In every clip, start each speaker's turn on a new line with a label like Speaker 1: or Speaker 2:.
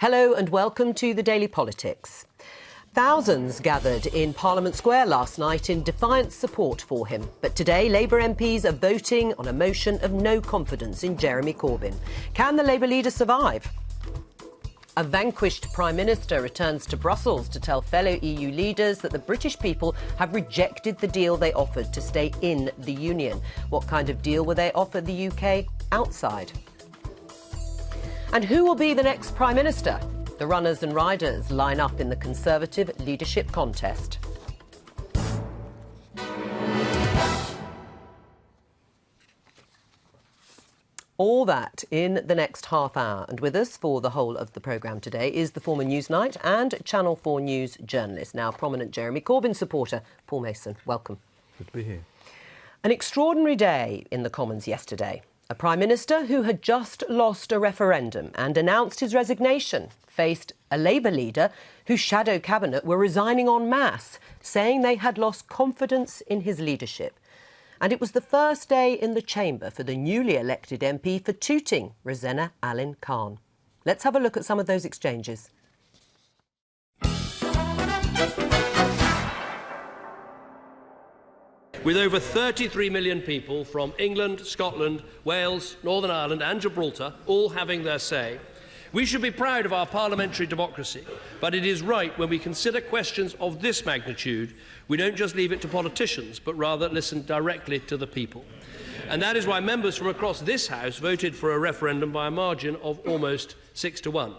Speaker 1: Hello and welcome to the Daily Politics. Thousands gathered in Parliament Square last night in defiant support for him. But today, Labour MPs are voting on a motion of no confidence in Jeremy Corbyn. Can the Labour leader survive? A vanquished Prime Minister returns to Brussels to tell fellow EU leaders that the British people have rejected the deal they offered to stay in the Union. What kind of deal will they offer the UK outside? And who will be the next Prime Minister? The runners and riders line up in the Conservative leadership contest. All that in the next half hour. And with us for the whole of the programme today is the former Newsnight and Channel 4 News journalist, now prominent Jeremy Corbyn supporter, Paul Mason. Welcome.
Speaker 2: Good to be here.
Speaker 1: An extraordinary day in the Commons yesterday. A Prime Minister who had just lost a referendum and announced his resignation faced a Labour leader whose shadow cabinet were resigning en masse, saying they had lost confidence in his leadership. And it was the first day in the chamber for the newly elected MP for Tooting, Rosanna Allen Khan. Let's have a look at some of those exchanges.
Speaker 3: With over 33 million people from England, Scotland, Wales, Northern Ireland and Gibraltar all having their say, we should be proud of our parliamentary democracy, but it is right when we consider questions of this magnitude, we don't just leave it to politicians, but rather listen directly to the people. And that is why members from across this House voted for a referendum by a margin of almost 6-1.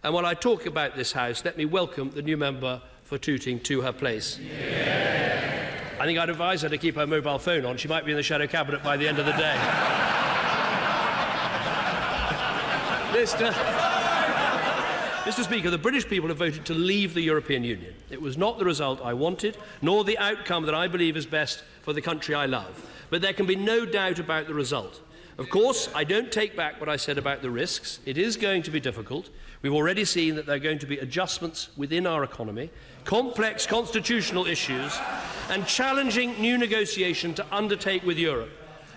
Speaker 3: And while I talk about this House, let me welcome the new member for Tooting to her place. Yeah. I think I'd advise her to keep her mobile phone on. She might be in the shadow cabinet by the end of the day. Mr. Speaker, the British people have voted to leave the European Union. It was not the result I wanted, nor the outcome that I believe is best for the country I love. But there can be no doubt about the result. Of course, I don't take back what I said about the risks. It is going to be difficult. We've already seen that there are going to be adjustments within our economy, complex constitutional issues, and challenging new negotiation to undertake with Europe.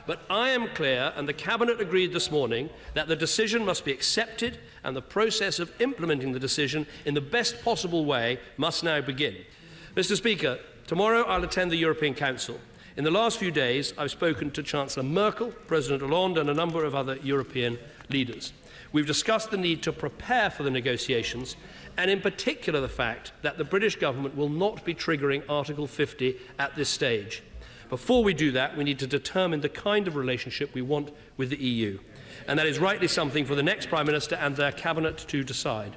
Speaker 3: But I am clear, and the Cabinet agreed this morning, that the decision must be accepted and the process of implementing the decision in the best possible way must now begin. Mr. Speaker, tomorrow I'll attend the European Council. In the last few days, I've spoken to Chancellor Merkel, President Hollande and a number of other European leaders. We've discussed the need to prepare for the negotiations and in particular the fact that the British government will not be triggering Article 50 at this stage. Before we do that, we need to determine the kind of relationship we want with the EU. And that is rightly something for the next Prime Minister and their Cabinet to decide.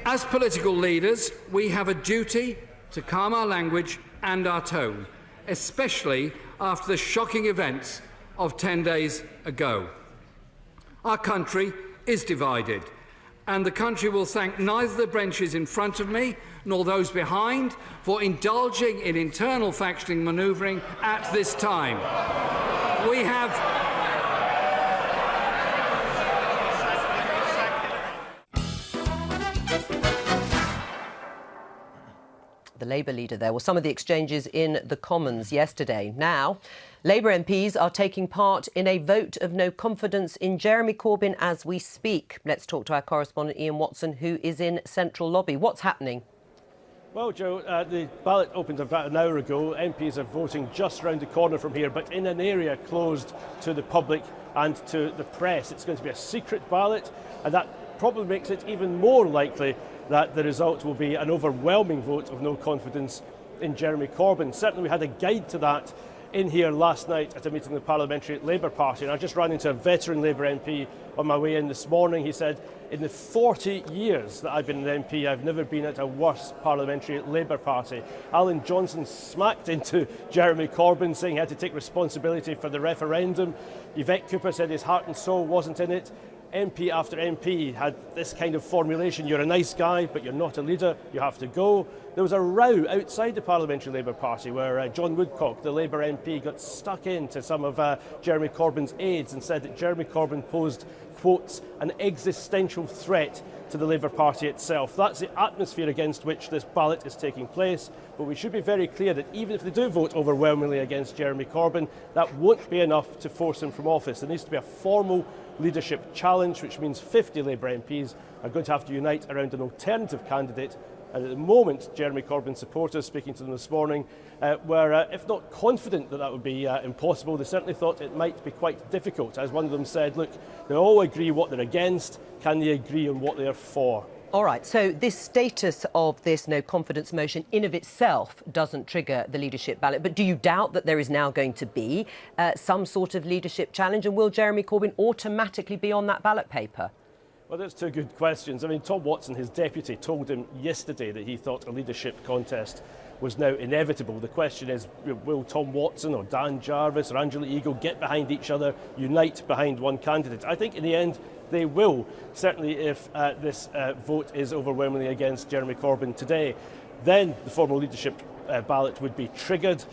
Speaker 4: As political leaders, we have a duty to calm our language and our tone, especially after the shocking events of 10 days ago. Our country is divided, and the country will thank neither the benches in front of me nor those behind for indulging in internal factioning manoeuvring at this time. We have
Speaker 1: The Labour leader there. Well, some of the exchanges in the Commons yesterday. Now, Labour MPs are taking part in a vote of no confidence in Jeremy Corbyn as we speak. Let's talk to our correspondent Ian Watson, who is in Central Lobby. What's happening?
Speaker 5: Well, Joe, the ballot opened about an hour ago. MPs are voting just round the corner from here, but in an area closed to the public and to the press. It's going to be a secret ballot, and that probably makes it even more likely that the result will be an overwhelming vote of no confidence in Jeremy Corbyn. Certainly we had a guide to that in here last night at a meeting of the Parliamentary Labour Party, and I just ran into a veteran Labour MP on my way in this morning. He said, in the 40 years that I've been an MP, I've never been at a worse Parliamentary Labour Party. Alan Johnson smacked into Jeremy Corbyn, saying he had to take responsibility for the referendum. Yvette Cooper said his heart and soul wasn't in it. MP after MP had this kind of formulation: you're a nice guy, but you're not a leader, you have to go. There was a row outside the Parliamentary Labour Party where John Woodcock, the Labour MP, got stuck into some of Jeremy Corbyn's aides and said that Jeremy Corbyn posed, quotes, an existential threat to the Labour Party itself. That's the atmosphere against which this ballot is taking place. But we should be very clear that even if they do vote overwhelmingly against Jeremy Corbyn, that won't be enough to force him from office. There needs to be a formal leadership challenge, which means 50 Labour MPs are going to have to unite around an alternative candidate. And at the moment, Jeremy Corbyn supporters, speaking to them this morning, were, if not confident that that would be impossible, they certainly thought it might be quite difficult. As one of them said, look, they all agree what they're against, can they agree on what they're for?
Speaker 1: All right, so this status of this no confidence motion in of itself doesn't trigger the leadership ballot, but do you doubt that there is now going to be some sort of leadership challenge, and will Jeremy Corbyn automatically be on that ballot paper?
Speaker 5: Well, that's two good questions. I mean, Tom Watson, his deputy, told him yesterday that he thought a leadership contest was now inevitable. The question is, will Tom Watson or Dan Jarvis or Angela Eagle get behind each other, unite behind one candidate? I think in the end they will, certainly if this vote is overwhelmingly against Jeremy Corbyn today. Then the formal leadership ballot would be triggered.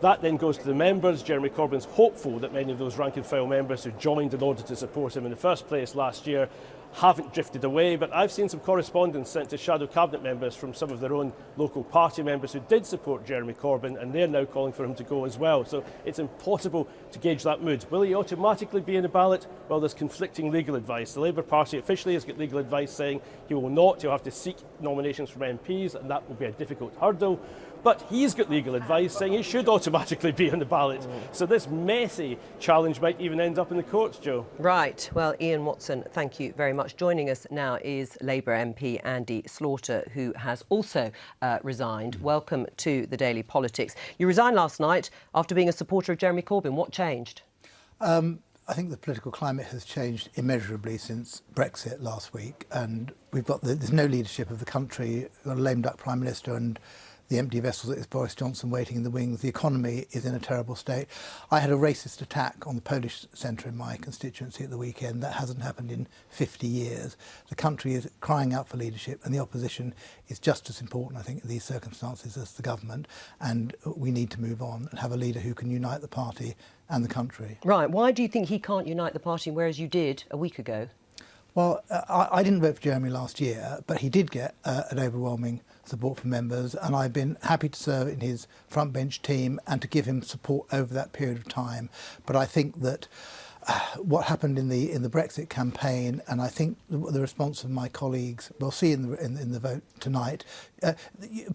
Speaker 5: That then goes to the members. Jeremy Corbyn's hopeful that many of those rank and file members who joined in order to support him in the first place last year haven't drifted away, but I've seen some correspondence sent to shadow cabinet members from some of their own local party members who did support Jeremy Corbyn, and they're now calling for him to go as well. So it's impossible to gauge that mood. Will he automatically be in the ballot? Well, there's conflicting legal advice. The Labour Party officially has got legal advice saying he will not. He'll have to seek nominations from MPs, and that will be a difficult hurdle. But he's got legal advice saying he should automatically be on the ballot. So this messy challenge might even end up in the courts, Joe.
Speaker 1: Right. Well, Ian Watson, thank you very much. Joining us now is Labour MP Andy Slaughter, who has also resigned. Welcome to the Daily Politics. You resigned last night after being a supporter of Jeremy Corbyn. What changed?
Speaker 2: I think the political climate has changed immeasurably since Brexit last week, and there's no leadership of the country. We've got a lame duck Prime Minister and the empty vessels that is Boris Johnson waiting in the wings. The economy is in a terrible state. I had a racist attack on the Polish centre in my constituency at the weekend. That hasn't happened in 50 years. The country is crying out for leadership, and the opposition is just as important, I think, in these circumstances as the government. And we need to move on and have a leader who can unite the party and the country.
Speaker 1: Right. Why do you think he can't unite the party, whereas you did a week ago?
Speaker 2: Well, I didn't vote for Jeremy last year, but he did get an overwhelming support from members, and I've been happy to serve in his front bench team and to give him support over that period of time. But I think that what happened in the Brexit campaign, and I think the response of my colleagues, we'll see in the vote tonight.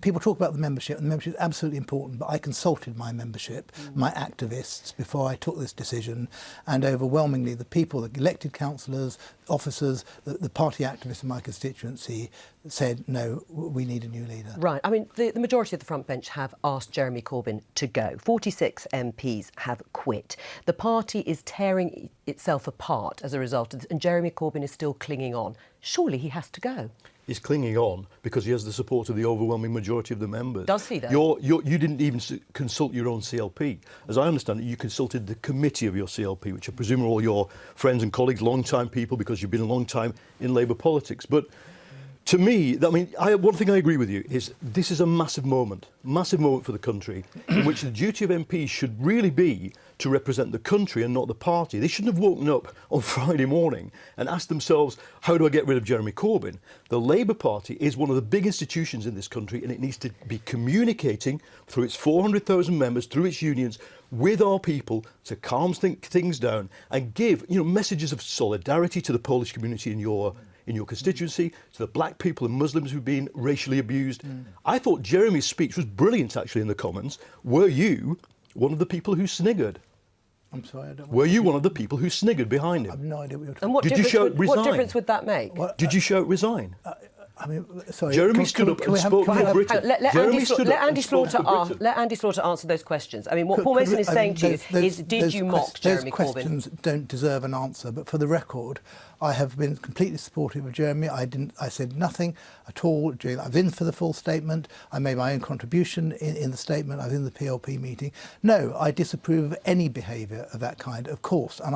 Speaker 2: People talk about the membership, and the membership is absolutely important, but I consulted my membership, my activists, before I took this decision, and overwhelmingly the people, the elected councillors, officers, the party activists in my constituency said, no, we need a new leader.
Speaker 1: Right. I mean, the majority of the front bench have asked Jeremy Corbyn to go. 46 MPs have quit. The party is tearing itself apart as a result of this, and Jeremy Corbyn is still clinging on. Surely he has to go.
Speaker 6: He's clinging on because he has the support of the overwhelming majority of the members.
Speaker 1: Does he, though?
Speaker 6: You didn't even consult your own CLP. As I understand it, you consulted the committee of your CLP, which I presume are all your friends and colleagues, long-time people, because you've been a long time in Labour politics. But to me, one thing I agree with you is this is a massive moment for the country, in which the duty of MPs should really be to represent the country and not the party. They shouldn't have woken up on Friday morning and asked themselves, how do I get rid of Jeremy Corbyn? The Labour Party is one of the big institutions in this country, and it needs to be communicating through its 400,000 members, through its unions, with our people to calm things down and give messages of solidarity to the Polish community in your constituency, to the black people and Muslims who've been racially abused. I thought Jeremy's speech was brilliant, actually, in the Commons. Were you one of the people who sniggered?
Speaker 2: I'm sorry, I don't.
Speaker 6: Were you one of the people who sniggered behind him?
Speaker 2: I have no idea what you're talking
Speaker 1: And what
Speaker 6: Did you shout resign?
Speaker 1: What difference would that make?
Speaker 6: Did you shout resign?
Speaker 2: I mean, sorry.
Speaker 6: Jeremy stood up and spoke for Britain.
Speaker 1: Let Andy Slaughter answer those questions. I mean, what Paul Mason is saying to you is, did you mock Jeremy Corbyn?
Speaker 2: Those questions don't deserve an answer, but for the record, I have been completely supportive of Jeremy. I said nothing at all. I was in for the full statement. I made my own contribution in the statement. I was in the PLP meeting. No, I disapprove of any behaviour of that kind, of course. And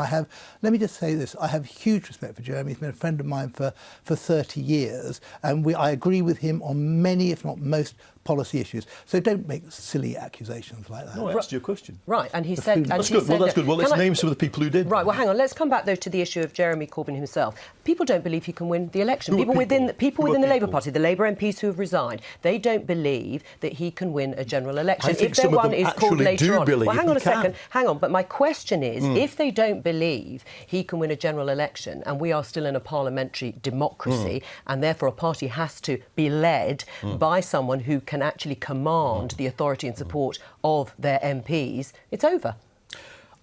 Speaker 2: let me just say this, I have huge respect for Jeremy. He's been a friend of mine for 30 years. and I agree with him on many, if not most, policy issues. So don't make silly accusations like that.
Speaker 6: No, I asked you a question.
Speaker 1: Right, and he said...
Speaker 6: That's good. Well, that's good. Well, let's name some of the people who did.
Speaker 1: Right, well, hang on. Let's come back, though, to the issue of Jeremy Corbyn himself. People don't believe he can win the election. People within the Labour Party, the Labour MPs who have resigned, they don't believe that he can win a general election.
Speaker 6: I think
Speaker 1: if their
Speaker 6: some of
Speaker 1: one
Speaker 6: them
Speaker 1: is called
Speaker 6: actually
Speaker 1: later
Speaker 6: do
Speaker 1: on...
Speaker 6: believe
Speaker 1: Well, hang on
Speaker 6: he
Speaker 1: a second.
Speaker 6: can.
Speaker 1: Hang on. But my question is, if they don't believe he can win a general election, and we are still in a parliamentary democracy, and therefore a party has to be led by someone who can actually command the authority and support of their MPs, it's over.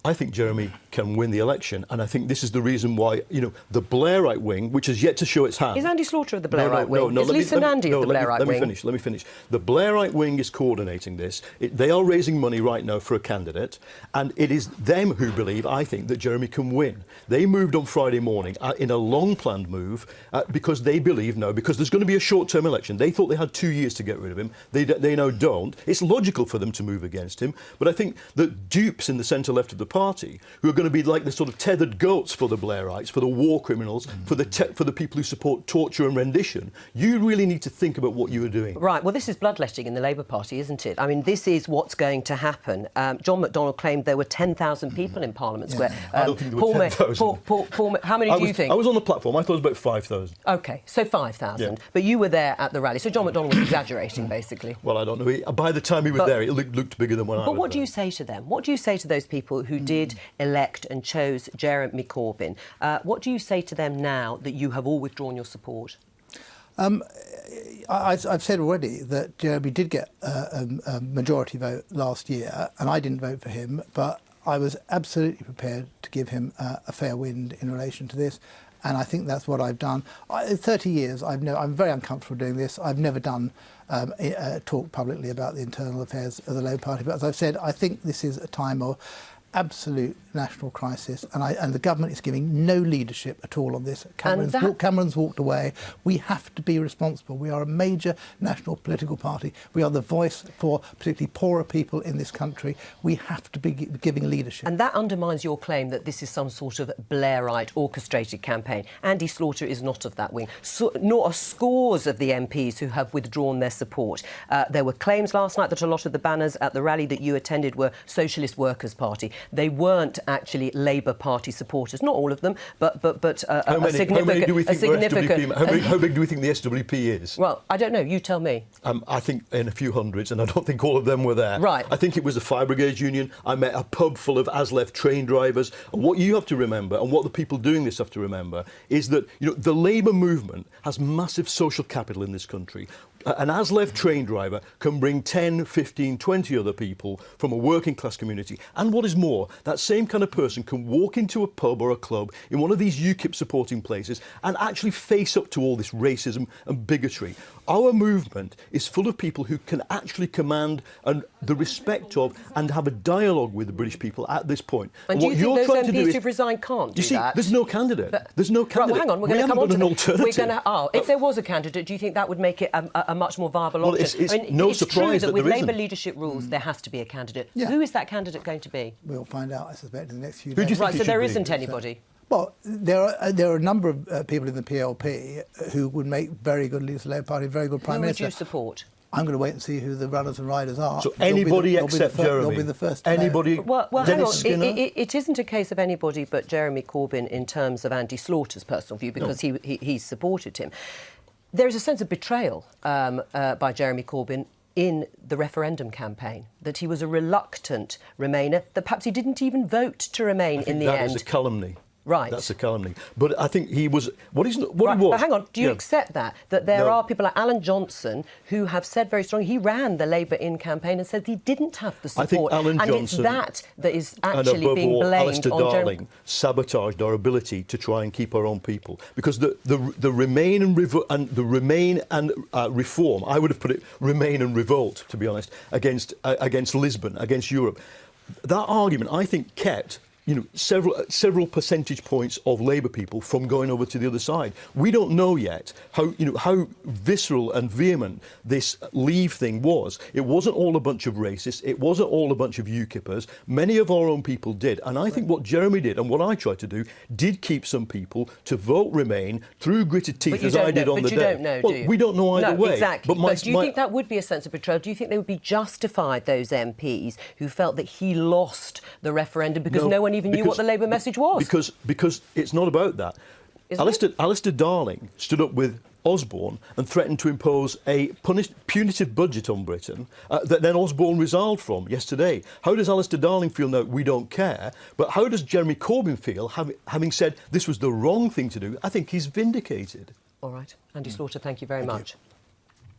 Speaker 6: I think Jeremy can win the election, and I think this is the reason why, the Blairite wing, which has yet to show its hand...
Speaker 1: Is Andy Slaughter of the Blairite wing?
Speaker 6: No,
Speaker 1: is Lisa Nandy of the Blairite wing?
Speaker 6: Let me finish. The Blairite wing is coordinating this. They are raising money right now for a candidate, and it is them who believe, I think, that Jeremy can win. They moved on Friday morning in a long-planned move because they believe now, because there's going to be a short-term election. They thought they had 2 years to get rid of him. They now don't. It's logical for them to move against him, but I think that dupes in the centre-left of the party, who are going to be like the sort of tethered goats for the Blairites, for the war criminals, for the people who support torture and rendition, you really need to think about what you are doing.
Speaker 1: Right, well, this is bloodletting in the Labour Party, isn't it? I mean, this is what's going to happen. John McDonnell claimed there were 10,000 people in Parliament Square.
Speaker 6: I don't think there were 10,000.
Speaker 1: How many do you think?
Speaker 6: I was on the platform. I thought it was about 5,000.
Speaker 1: OK, so 5,000.
Speaker 6: Yeah.
Speaker 1: But you were there at the rally. So John McDonnell was exaggerating, basically.
Speaker 6: Well, I don't know. By the time he was there, it looked bigger than when I was there.
Speaker 1: But what do you say to them? What do you say to those people who did elect and chose Jeremy Corbyn? What do you say to them now that you have all withdrawn your support?
Speaker 2: I've said already that Jeremy did get a majority vote last year, and I didn't vote for him, but I was absolutely prepared to give him a fair wind in relation to this, and I think that's what I've done. 30 years, I'm very uncomfortable doing this. I've never done talk publicly about the internal affairs of the Labour Party, but as I've said, I think this is a time of absolute national crisis, and the government is giving no leadership at all on this. Cameron's walked away. We have to be responsible. We are a major national political party. We are the voice for particularly poorer people in this country. We have to be giving leadership. And
Speaker 1: that undermines your claim that this is some sort of Blairite orchestrated campaign. Andy Slaughter is not of that wing, nor are scores of the MPs who have withdrawn their support. There were claims last night that a lot of the banners at the rally that you attended were Socialist Workers' Party. They weren't actually Labour Party supporters, not all of them, but a significant...
Speaker 6: How big do we think the SWP is?
Speaker 1: Well, I don't know. You tell me.
Speaker 6: I think in a few hundreds, and I don't think all of them were there.
Speaker 1: Right.
Speaker 6: I think it was the Fire Brigade Union. I met a pub full of ASLEF train drivers. And what you have to remember, and what the people doing this have to remember, is that the Labour movement has massive social capital in this country. An ASLEF train driver can bring 10, 15, 20 other people from a working class community. And what is more, that same kind of person can walk into a pub or a club in one of these UKIP supporting places and actually face up to all this racism and bigotry. Our movement is full of people who can actually command the respect of and have a dialogue with the British people at this point.
Speaker 1: And do you think those MPs who've resigned can't do that?
Speaker 6: There's no candidate. There's no candidate.
Speaker 1: Right, well, hang on, we're going to come on to
Speaker 6: an alternative.
Speaker 1: If there was a candidate, do you think that would make it a much more viable option?
Speaker 6: It's no surprise that
Speaker 1: with
Speaker 6: there
Speaker 1: Labour
Speaker 6: isn't.
Speaker 1: leadership rules, there has to be a candidate.
Speaker 2: Yeah.
Speaker 1: Who is that candidate going to be?
Speaker 2: We'll find out, I suspect, in the next few
Speaker 6: Who
Speaker 2: days.
Speaker 6: do you think
Speaker 1: Right,
Speaker 6: it
Speaker 1: so there
Speaker 6: should be?
Speaker 1: isn't anybody.
Speaker 2: Well, there are a number of people in the PLP who would make very good leaders of the Labour Party, very good Prime Minister.
Speaker 1: Who would you support?
Speaker 2: I'm going to wait and see who the runners and riders are.
Speaker 6: So anybody except Jeremy?
Speaker 2: They'll be the first.
Speaker 6: Anybody?
Speaker 1: Well, hang on.
Speaker 6: Dennis Skinner?
Speaker 1: It isn't a case of anybody but Jeremy Corbyn in terms of Andy Slaughter's personal view, because he supported him. There is a sense of betrayal by Jeremy Corbyn in the referendum campaign, that he was a reluctant Remainer, that perhaps he didn't even vote to remain in the end.
Speaker 6: That was a calumny.
Speaker 1: Right.
Speaker 6: That's a calumny. But I think he was... What he was...
Speaker 1: But hang on, do you accept that there are people like Alan Johnson who have said very strongly, he ran the Labour In campaign and said he didn't have the support.
Speaker 6: I think Alan Johnson...
Speaker 1: And it's that is actually being blamed
Speaker 6: Alistair
Speaker 1: on
Speaker 6: Darling sabotaged our ability to try and keep our own people. Because the Remain and Reform, I would have put it Remain and Revolt, to be honest, against Lisbon, against Europe. That argument, I think, kept several percentage points of Labour people from going over to the other side. We don't know yet how visceral and vehement this Leave thing was. It wasn't all a bunch of racists. It wasn't all a bunch of UKIPers. Many of our own people did. And I think what Jeremy did and what I tried to do did keep some people to vote Remain through gritted teeth, as I did on the day.
Speaker 1: But you don't know, do you?
Speaker 6: We don't know either way.
Speaker 1: Exactly. But do you think that would be a sense of betrayal? Do you think they would be justified, those MPs who felt that he lost the referendum because no one even knew what the Labour message was?
Speaker 6: Because it's not about that. Alistair Darling stood up with Osborne and threatened to impose a punitive budget on Britain that then Osborne resiled from yesterday. How does Alistair Darling feel now? We don't care. But how does Jeremy Corbyn feel, having said this was the wrong thing to do? I think he's vindicated.
Speaker 1: All right. Andy Slaughter, thank you very much.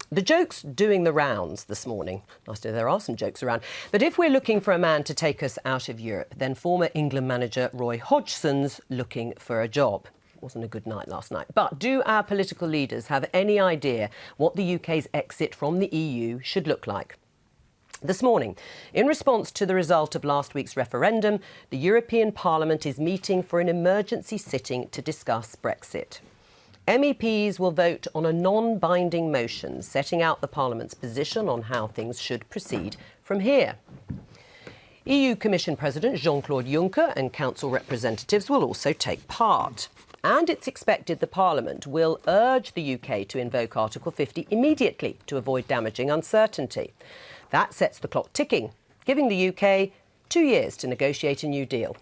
Speaker 1: The joke's doing the rounds this morning. Nice to know there are some jokes around. But if we're looking for a man to take us out of Europe, then former England manager Roy Hodgson's looking for a job. It wasn't a good night last night. But do our political leaders have any idea what the UK's exit from the EU should look like? This morning, in response to the result of last week's referendum, the European Parliament is meeting for an emergency sitting to discuss Brexit. MEPs will vote on a non-binding motion setting out the Parliament's position on how things should proceed from here. EU Commission President Jean-Claude Juncker and Council representatives will also take part. And it's expected the Parliament will urge the UK to invoke Article 50 immediately to avoid damaging uncertainty. That sets the clock ticking, giving the UK 2 years to negotiate a new deal.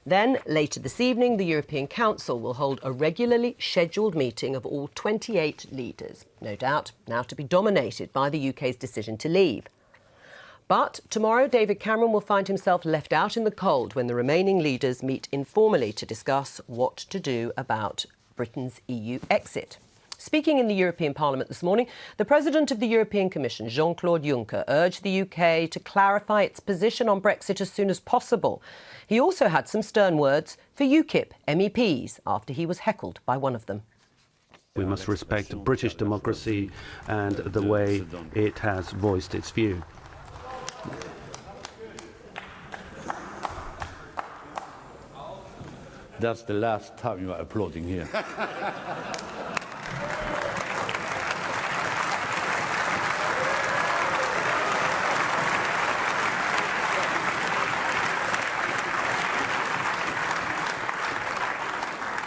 Speaker 1: Then, later this evening, the European Council will hold a regularly scheduled meeting of all 28 leaders, no doubt now to be dominated by the UK's decision to leave. But tomorrow, David Cameron will find himself left out in the cold when the remaining leaders meet informally to discuss what to do about Britain's EU exit. Speaking in the European Parliament this morning, the President of the European Commission, Jean-Claude Juncker, urged the UK to clarify its position on Brexit as soon as possible. He also had some stern words for UKIP MEPs after he was heckled by one of them.
Speaker 7: We must respect British democracy and the way it has voiced its view.
Speaker 8: That's the last time you are applauding here.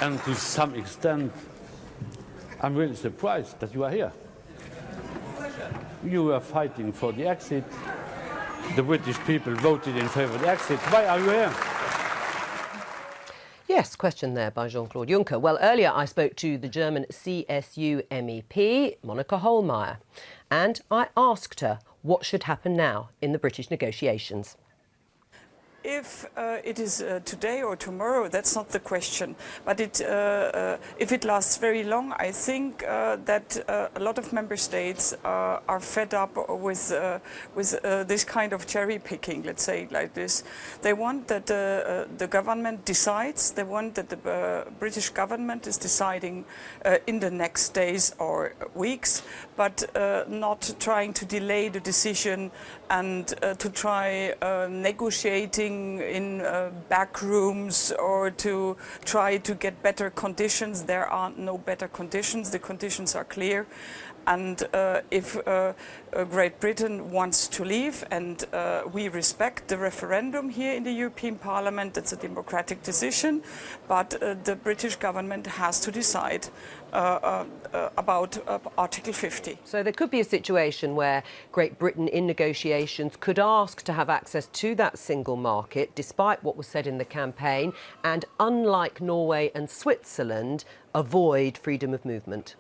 Speaker 8: And to some extent, I'm really surprised that you are here. You were fighting for the exit. The British people voted in favour of the exit. Why are you here?
Speaker 1: Yes, question there by Jean-Claude Juncker. Well, earlier I spoke to the German CSU MEP, Monica Hohlmeier, and I asked her what should happen now in the British negotiations.
Speaker 9: If it is today or tomorrow, that's not the question. But if it lasts very long, I think that a lot of member states are fed up with this kind of cherry picking, let's say it like this. They want that the government decides. They want that the British government is deciding in the next days or weeks, but not trying to delay the decision and to try negotiating in back rooms or to try to get better conditions. There are no better conditions. The conditions are clear. And if Great Britain wants to leave, and we respect the referendum here in the European Parliament, it's a democratic decision, but the British government has to decide about Article 50.
Speaker 1: So there could be a situation where Great Britain in negotiations could ask to have access to that single market, despite what was said in the campaign, and unlike Norway and Switzerland, avoid freedom of movement.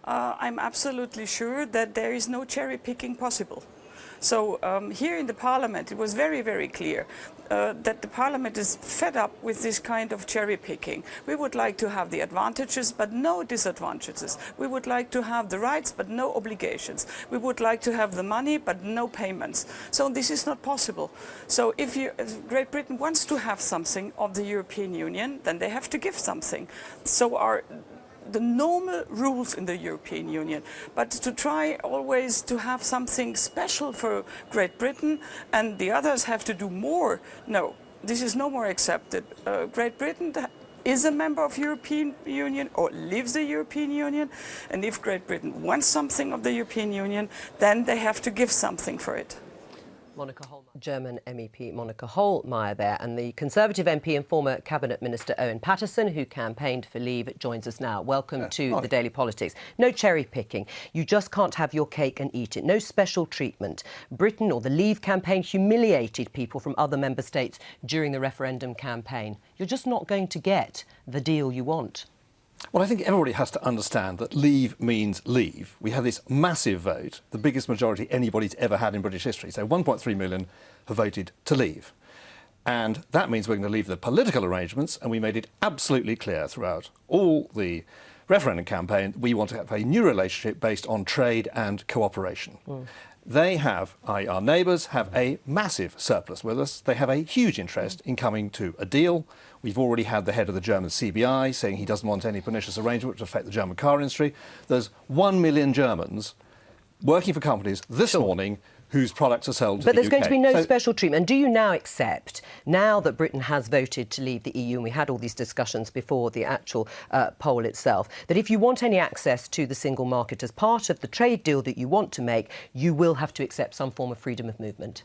Speaker 9: I'm absolutely sure that there is no cherry picking possible. So here in the Parliament, it was very, very clear that the Parliament is fed up with this kind of cherry picking. We would like to have the advantages, but no disadvantages. We would like to have the rights, but no obligations. We would like to have the money, but no payments. So this is not possible. So if Great Britain wants to have something of the European Union, then they have to give something. So the normal rules in the European Union, but to try always to have something special for Great Britain and the others have to do more, no, this is no more accepted. Great Britain is a member of European Union or leaves the European Union, and if Great Britain wants something of the European Union, then they have to give something for it.
Speaker 1: German MEP Monica Hohlmeier there, and the Conservative MP and former Cabinet Minister Owen Paterson, who campaigned for leave, joins us now. Welcome to the Daily Politics. No cherry picking. You just can't have your cake and eat it. No special treatment. Britain or the Leave campaign humiliated people from other member states during the referendum campaign. You're just not going to get the deal you want.
Speaker 10: Well, I think everybody has to understand that leave means leave. We have this massive vote, the biggest majority anybody's ever had in British history. So 1.3 million have voted to leave. And that means we're going to leave the political arrangements, and we made it absolutely clear throughout all the referendum campaign we want to have a new relationship based on trade and cooperation. They have, i.e. our neighbours, have a massive surplus with us. They have a huge interest in coming to a deal. We've already had the head of the German CBI saying he doesn't want any pernicious arrangement to affect the German car industry. There's 1 million Germans working for companies this morning whose products are sold to the UK.
Speaker 1: But there's going to be no special treatment. And do you now accept, now that Britain has voted to leave the EU, and we had all these discussions before the actual poll itself, that if you want any access to the single market as part of the trade deal that you want to make, you will have to accept some form of freedom of movement?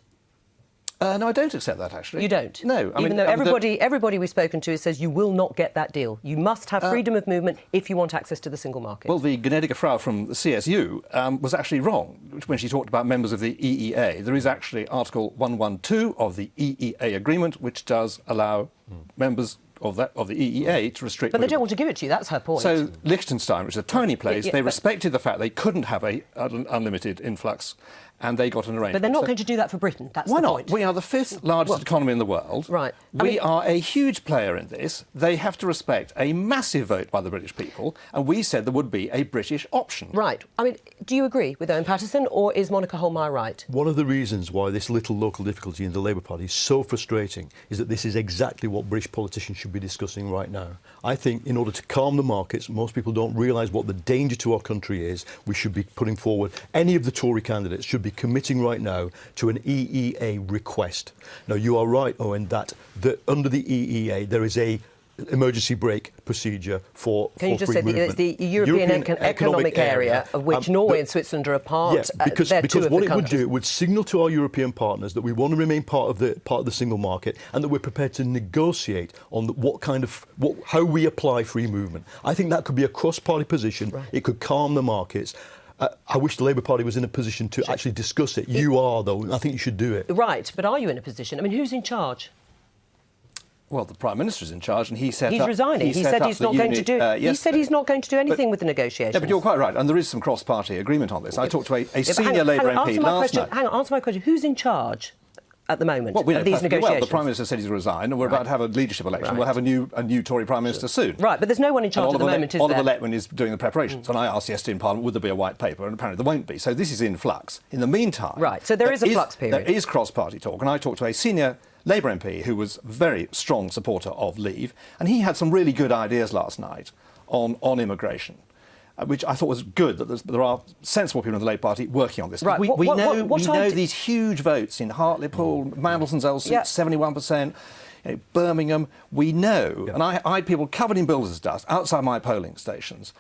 Speaker 10: No, I don't accept that, actually.
Speaker 1: You don't?
Speaker 10: No.
Speaker 1: Even though everybody we've spoken to says you will not get that deal. You must have freedom of movement if you want access to the single market.
Speaker 10: Well, the Gnädige Frau from the CSU was actually wrong when she talked about members of the EEA. There is actually Article 112 of the EEA agreement, which does allow members of the EEA to restrict...
Speaker 1: But they don't want to give it to you, that's her point.
Speaker 10: So Liechtenstein, which is a tiny place, they respected the fact they couldn't have an unlimited influx, and they got an arrangement.
Speaker 1: But they're not going to do that for Britain, that's
Speaker 10: the point. Why
Speaker 1: not?
Speaker 10: We are the fifth largest economy in the world.
Speaker 1: Right.
Speaker 10: We are a huge player in this. They have to respect a massive vote by the British people, and we said there would be a British option.
Speaker 1: Right. I mean, do you agree with Owen Paterson, or is Monica Hohlmeier right?
Speaker 6: One of the reasons why this little local difficulty in the Labour Party is so frustrating is that this is exactly what British politicians should be discussing right now. I think in order to calm the markets, most people don't realise what the danger to our country is. We should be putting forward, any of the Tory candidates should be committing right now to an EEA request. Now, you are right, Owen, that under the EEA there is a emergency brake procedure for
Speaker 1: Can you just
Speaker 6: free
Speaker 1: say
Speaker 6: movement.
Speaker 1: the European Economic Area, of which Norway and Switzerland are a part?
Speaker 6: Yes, because what it would do, it would signal to our European partners that we want to remain part of the single market, and that we're prepared to negotiate on how we apply free movement. I think that could be a cross-party position. Right. It could calm the markets. I wish the Labour Party was in a position to actually discuss it. You are, though. I think you should do it.
Speaker 1: Right, but are you in a position? I mean, who's in charge?
Speaker 10: Well, the Prime Minister is in charge, and he's
Speaker 1: resigning. He said he's not going to do. He said he's not going to do anything with the negotiations.
Speaker 10: Yeah, but you're quite right, and there is some cross-party agreement on this. I talked to a senior Labour MP last night.
Speaker 1: Hang on, answer my question. Who's in charge at the moment of these negotiations?
Speaker 10: Well, the Prime Minister said he's resigned, and we're about to have a leadership election. Right. We'll have a new Tory Prime Minister soon.
Speaker 1: Right, but there's no one in charge at the moment, is there?
Speaker 10: Oliver Letwin is doing the preparations, and I asked yesterday in Parliament, would there be a white paper? And apparently there won't be. So this is in flux. In the meantime...
Speaker 1: Right, so there is a flux period.
Speaker 10: There is cross-party talk, and I talked to a senior Labour MP who was a very strong supporter of leave, and he had some really good ideas last night on immigration, which I thought was good, that there are sensible people in the Labour Party working on this.
Speaker 1: Right.
Speaker 10: We know these huge votes in Hartlepool, Mandelson's old seat, 71%, Birmingham. We know, and I had people covered in builder's dust outside my polling stations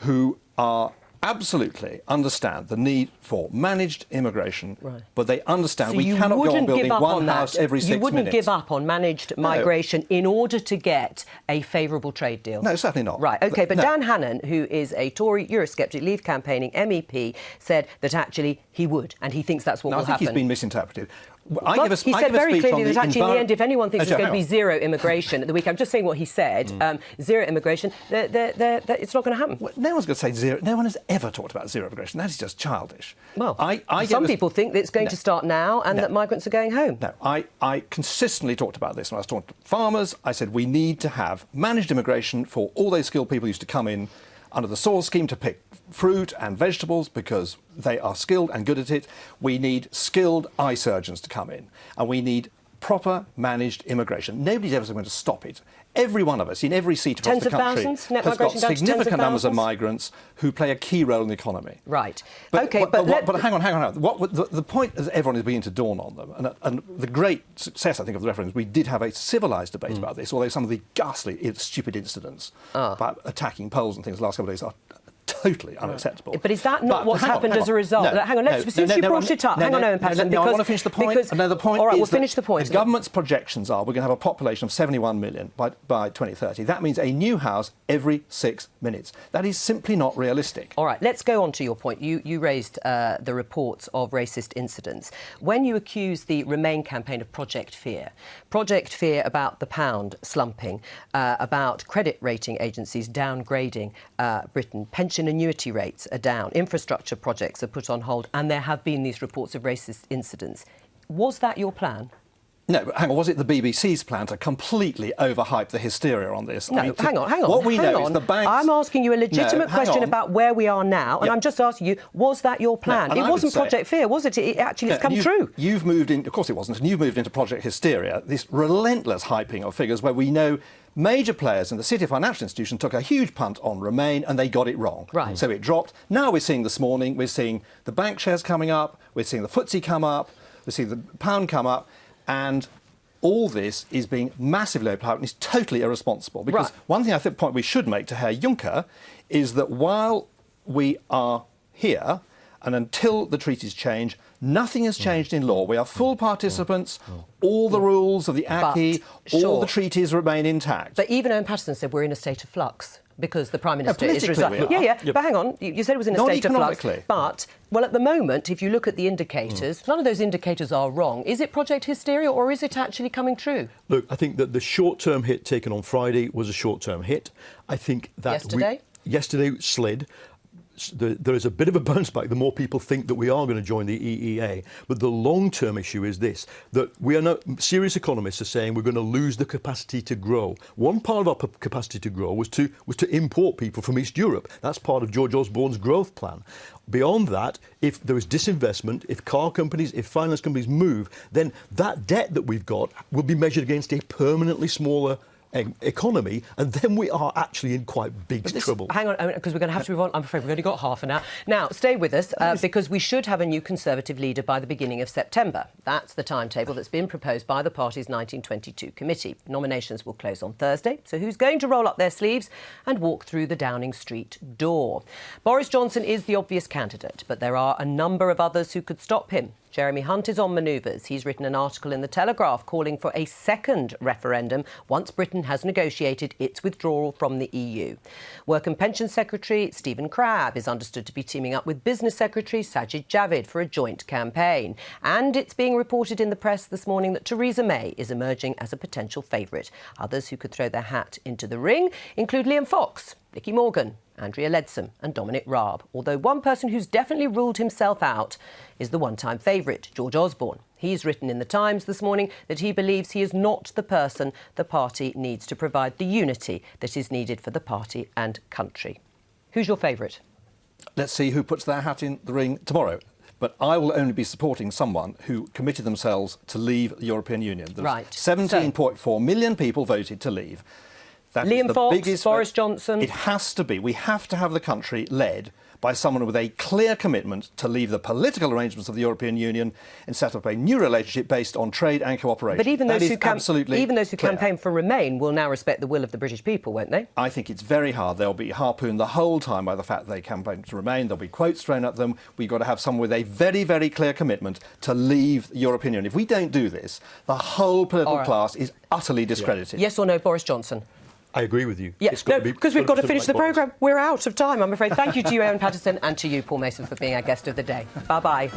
Speaker 10: who are absolutely understand the need for managed immigration, but they understand we cannot go on building one house every 6 minutes.
Speaker 1: You wouldn't give up on managed migration in order to get a favourable trade deal?
Speaker 10: No, certainly not.
Speaker 1: Right, OK, but Dan Hannan, who is a Tory Eurosceptic Leave campaigning MEP, said that actually he would, and he thinks that's what will happen.
Speaker 10: I think he's been mimisinterpreted.
Speaker 1: He said very clearly that actually in the end, if anyone thinks there's going to be zero immigration at the weekend, I'm just saying what he said, zero immigration, it's not going to happen.
Speaker 10: Well, no one's going to say zero. No one has ever talked about zero immigration. That is just childish.
Speaker 1: Well, some people think that it's going to start now and that migrants are going home.
Speaker 10: No, I consistently talked about this when I was talking to farmers. I said we need to have managed immigration for all those skilled people who used to come in under the soil scheme to pick fruit and vegetables because they are skilled and good at it. We need skilled eye surgeons to come in, and we need proper managed immigration. Nobody's ever going to stop it. Every one of us, in every seat across the country, has got significant numbers of migrants who play a key role in the economy.
Speaker 1: Right.
Speaker 10: But hang on. The point is everyone is beginning to dawn on them. And the great success, I think, of the referendum is we did have a civilised debate about this, although some of the ghastly, stupid incidents about attacking polls and things the last couple of days are totally unacceptable.
Speaker 1: But is that not what's happened as a result? Hang on, since you brought it up, hang on, Owen Paterson.
Speaker 10: I want to finish the point. The point
Speaker 1: all right,
Speaker 10: is
Speaker 1: we'll finish the point.
Speaker 10: The government's projections are we're going to have a population of 71 million by 2030. That means a new house every 6 minutes. That is simply not realistic.
Speaker 1: All right, let's go on to your point. You raised the reports of racist incidents. When you accuse the Remain campaign of Project Fear about the pound slumping, about credit rating agencies downgrading Britain, pension annuity rates are down, infrastructure projects are put on hold, and there have been these reports of racist incidents. Was that your plan?
Speaker 10: No, but hang on, was it the BBC's plan to completely overhype the hysteria on this?
Speaker 1: No, hang on.
Speaker 10: What we know is the banks...
Speaker 1: I'm asking you a legitimate question about where we are now, and I'm just asking you, was that your plan?
Speaker 10: No,
Speaker 1: it wasn't Project Fear, was it? It actually has come true.
Speaker 10: You've moved in... Of course it wasn't. And you've moved into Project Hysteria, this relentless hyping of figures where we know major players in the City financial institution took a huge punt on Remain and they got it wrong.
Speaker 1: Right.
Speaker 10: So it dropped. Now we're seeing this morning, we're seeing the bank shares coming up, we're seeing the FTSE come up, we're seeing the pound come up, and all this is being massively overhyped and is totally irresponsible. Because one thing I think point we should make to Herr Juncker is that while we are here and until the treaties change, nothing has changed in law. We are full participants. All the rules of the acquis, all the treaties remain intact.
Speaker 1: But even Owen Paterson said we're in a state of flux because the Prime Minister is resigning. But hang on, you said it was in a state of flux. But, well, at the moment, if you look at the indicators, none of those indicators are wrong. Is it Project Hysteria or is it actually coming true?
Speaker 6: Look, I think that the short-term hit taken on Friday was a short-term hit. I think that yesterday slid. There is a bit of a bounce back the more people think that we are going to join the EEA. But the long-term issue is this, that we are now, serious economists are saying we're going to lose the capacity to grow. One part of our capacity to grow was to import people from East Europe. That's part of George Osborne's growth plan. Beyond that, if there is disinvestment, if car companies, if finance companies move, then that debt that we've got will be measured against a permanently smaller economy, and then we are actually in quite big trouble.
Speaker 1: Hang on, because we're going to have to move on. I'm afraid we've only got half an hour. Now, stay with us, because we should have a new Conservative leader by the beginning of September. That's the timetable that's been proposed by the party's 1922 committee. Nominations will close on Thursday, so who's going to roll up their sleeves and walk through the Downing Street door? Boris Johnson is the obvious candidate, but there are a number of others who could stop him. Jeremy Hunt is on manoeuvres. He's written an article in The Telegraph calling for a second referendum once Britain has negotiated its withdrawal from the EU. Work and Pension Secretary Stephen Crabb is understood to be teaming up with Business Secretary Sajid Javid for a joint campaign. And it's being reported in the press this morning that Theresa May is emerging as a potential favourite. Others who could throw their hat into the ring include Liam Fox, Nicky Morgan, Andrea Leadsom and Dominic Raab, although one person who's definitely ruled himself out is the one-time favourite, George Osborne. He's written in The Times this morning that he believes he is not the person the party needs to provide the unity that is needed for the party and country. Who's your favourite?
Speaker 10: Let's see who puts their hat in the ring tomorrow. But I will only be supporting someone who committed themselves to leave the European Union.
Speaker 1: Right.
Speaker 10: 17.4 million people voted to leave. That
Speaker 1: Liam Fox, Boris Johnson.
Speaker 10: It has to be. We have to have the country led by someone with a clear commitment to leave the political arrangements of the European Union and set up a new relationship based on trade and cooperation.
Speaker 1: But even those who campaign for Remain will now respect the will of the British people, won't they?
Speaker 10: I think it's very hard. They'll be harpooned the whole time by the fact that they campaign to Remain. There'll be quotes thrown at them. We've got to have someone with a very, very clear commitment to leave the European Union. If we don't do this, the whole political class is utterly discredited.
Speaker 1: Yes or no, Boris Johnson?
Speaker 6: I agree with you.
Speaker 1: Yes, because we've got to finish the programme. We're out of time, I'm afraid. Thank you to you, Owen Paterson, and to you, Paul Mason, for being our guest of the day. Bye-bye.